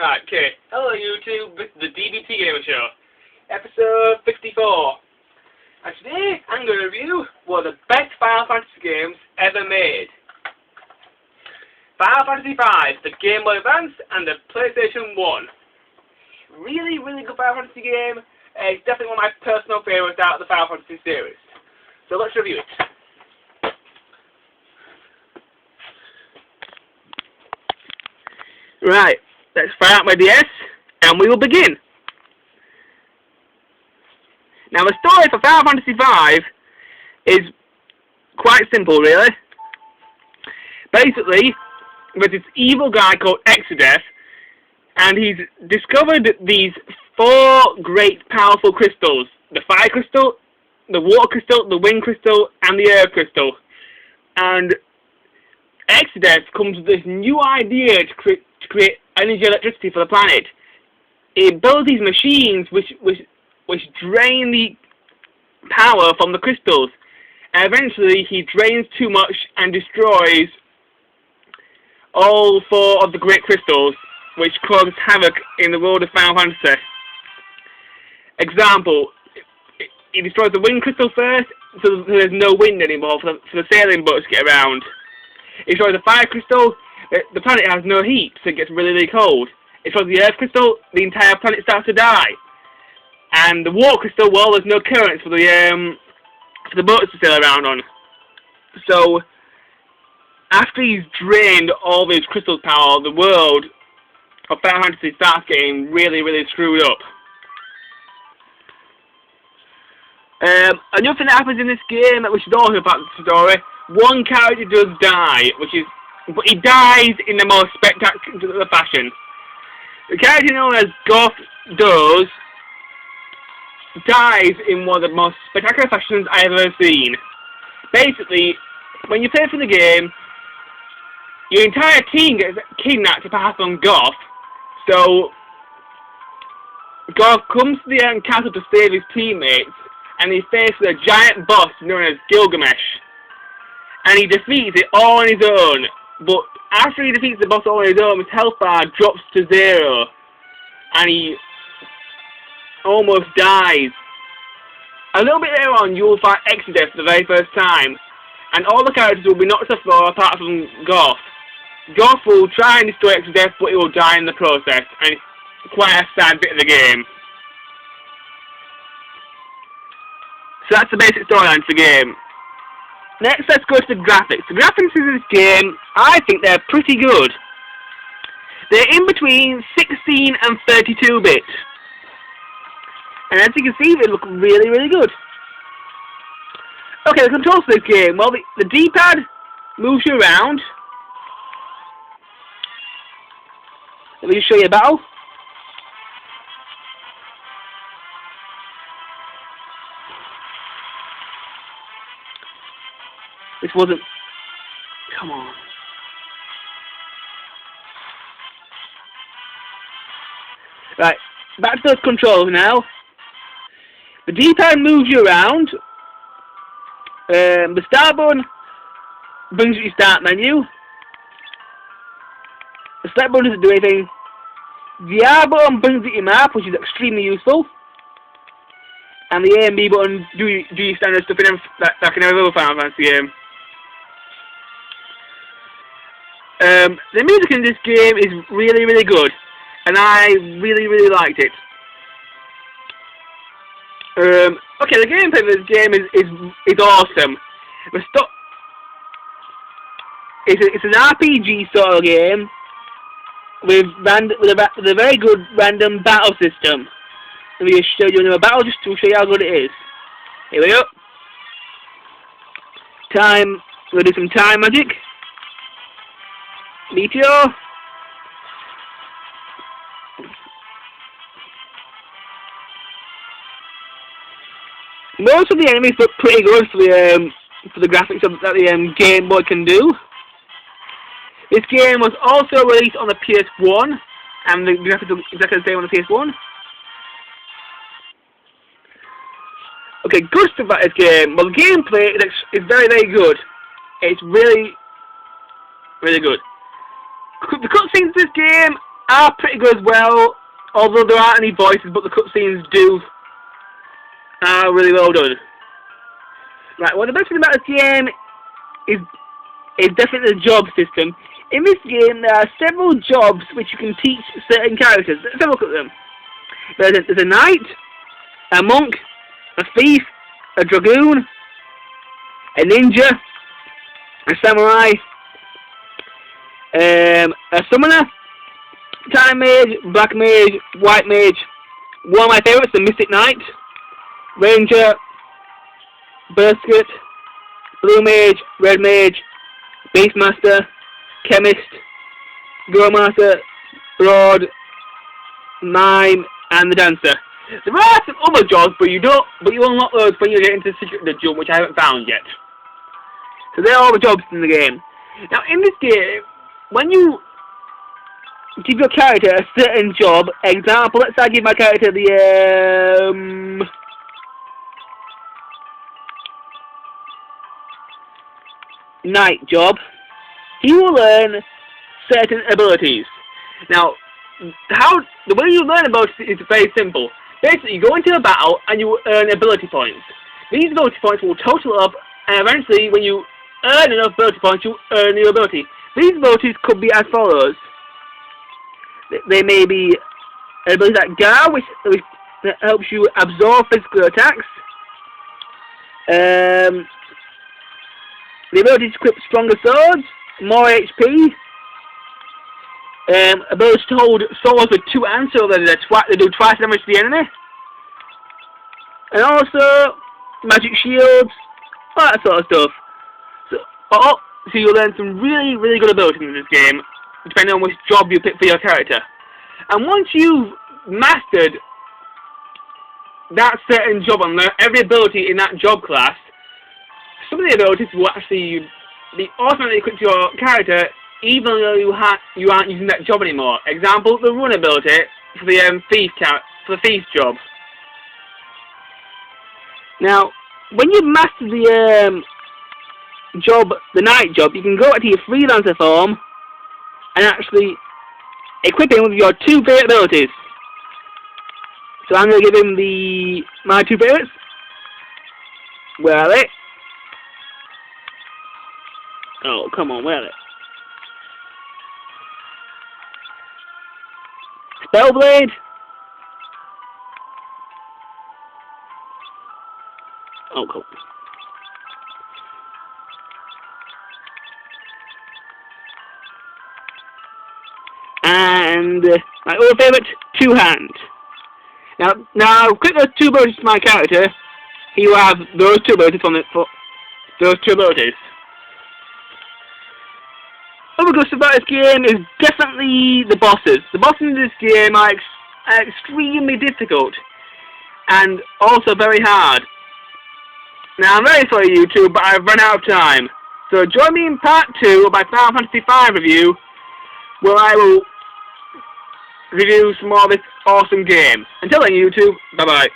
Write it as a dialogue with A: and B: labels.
A: Right, okay. Hello YouTube, this is the D.B.T Gamer Show, episode 54. And today I'm going to review one of the best Final Fantasy games ever made. Final Fantasy V, the Game Boy Advance and the PlayStation 1. Really, really good Final Fantasy game. It's definitely one of my personal favourites out of the Final Fantasy series. So let's review it. Right, let's fire out my DS, and we will begin. Now, the story for Final Fantasy V is quite simple, really. Basically, there's this evil guy called Exodus, and he's discovered these 4 great powerful crystals. The fire crystal, the water crystal, the wind crystal, and the earth crystal. And Exodus comes with this new idea to create energy electricity for the planet. He builds these machines which drain the power from the crystals, and eventually he drains too much and destroys all 4 of the great crystals, which causes havoc in the world of Final Fantasy. Example, he destroys the wind crystal first, so there's no wind anymore for the sailing boats to get around. He destroys the fire crystal. The planet has no heat, so it gets really, really cold. It destroys the earth crystal, the entire planet starts to die. And the water crystal, well, there's no currents for the boats to sail around on. So, after he's drained all these crystals' power, the world of Final Fantasy starts getting really, really screwed up. Another thing that happens in this game, which is also part of the story, one character does die, but he dies in the most spectacular fashion. The character known as Goth dies in one of the most spectacular fashions I've ever seen. Basically, when you play through the game, your entire team gets kidnapped apart from Goth. So, Goth comes to the castle to save his teammates, and he's faced with a giant boss known as Gilgamesh. And he defeats it all on his own. But after he defeats the boss all on his own, his health bar drops to 0. And he almost dies. A little bit later on, you will fight Exodus for the very first time. And all the characters will be knocked to the floor apart from Goth. Goth will try and destroy Exodus, but he will die in the process. And it's quite a sad bit of the game. So that's the basic storyline for the game. Next, let's go to the graphics. The graphics in this game, I think they're pretty good. They're in between 16 and 32-bit. And as you can see, they look really, really good. Okay, the controls for this game. Well, the D-pad moves you around. Let me just show you a battle. This wasn't... Come on. Right, back to those controls now. The D-pad moves you around. The start button brings you to your start menu. The select button doesn't do anything. The R button brings you to your map, which is extremely useful. And the A and B button do your standard stuff like in every other Final Fantasy game. The music in this game is really, really good, and I really, really liked it. Okay, the gameplay of this game is awesome. It's an RPG sort of game with a very good random battle system. Let me just show you another battle just to show you how good it is. Here we go. Time. We'll do some time magic. Meteor. Most of the enemies look pretty good for the graphics that the Game Boy can do. This game was also released on the PS1, and the graphics look exactly the same on the PS1. Okay, good stuff about this game. Well, the gameplay is very, very good. It's really, really good. The cutscenes in this game are pretty good as well, although there aren't any voices, but the cutscenes are really well done. Right, well, the best thing about this game is definitely the job system. In this game, there are several jobs which you can teach certain characters. Let's have a look at them. There's a knight, a monk, a thief, a dragoon, a ninja, a samurai, a summoner, time mage, black mage, white mage. One of my favourites, the mystic knight, ranger, berserker, blue mage, red mage, beastmaster, chemist, growmaster, lord, mime, and the dancer. There are some other jobs, but you unlock those when you get into the secret dungeon, which I haven't found yet. So they're all the jobs in the game. Now, in this game, when you give your character a certain job, example, let's say I give my character the knight job, he will learn certain abilities. Now, the way you learn abilities is very simple. Basically, you go into a battle and you earn ability points. These ability points will total up, and eventually, when you earn enough ability points, you earn new ability. These abilities could be as follows. They may be abilities like Gar, which helps you absorb physical attacks. The ability to equip stronger swords, more HP. Ability to hold swords with two hands, so that they do twice damage to the enemy. And also magic shields, all that sort of stuff. So you'll learn some really, really good abilities in this game, depending on which job you pick for your character. And once you've mastered that certain job and learned every ability in that job class, some of the abilities will actually be automatically equipped to your character, even though you aren't using that job anymore. Example, the run ability for the thief job. Now, when you've mastered the night job, you can go to your freelancer form and actually equip him with your two favourite abilities. So I'm going to give him my two favourites. Where are they? Oh, come on, where are they? Spellblade. Oh, cool. And my other favourite, Two Hand. Now, quick those two abilities to my character. He will have those two abilities those two abilities. Other good stuff about this game is definitely the bosses. The bosses in this game are extremely difficult and also very hard. Now, I'm very sorry, YouTube, but I've run out of time. So join me in part 2 of my Final Fantasy V review, where I will review some more of this awesome game. Until then, YouTube, bye-bye.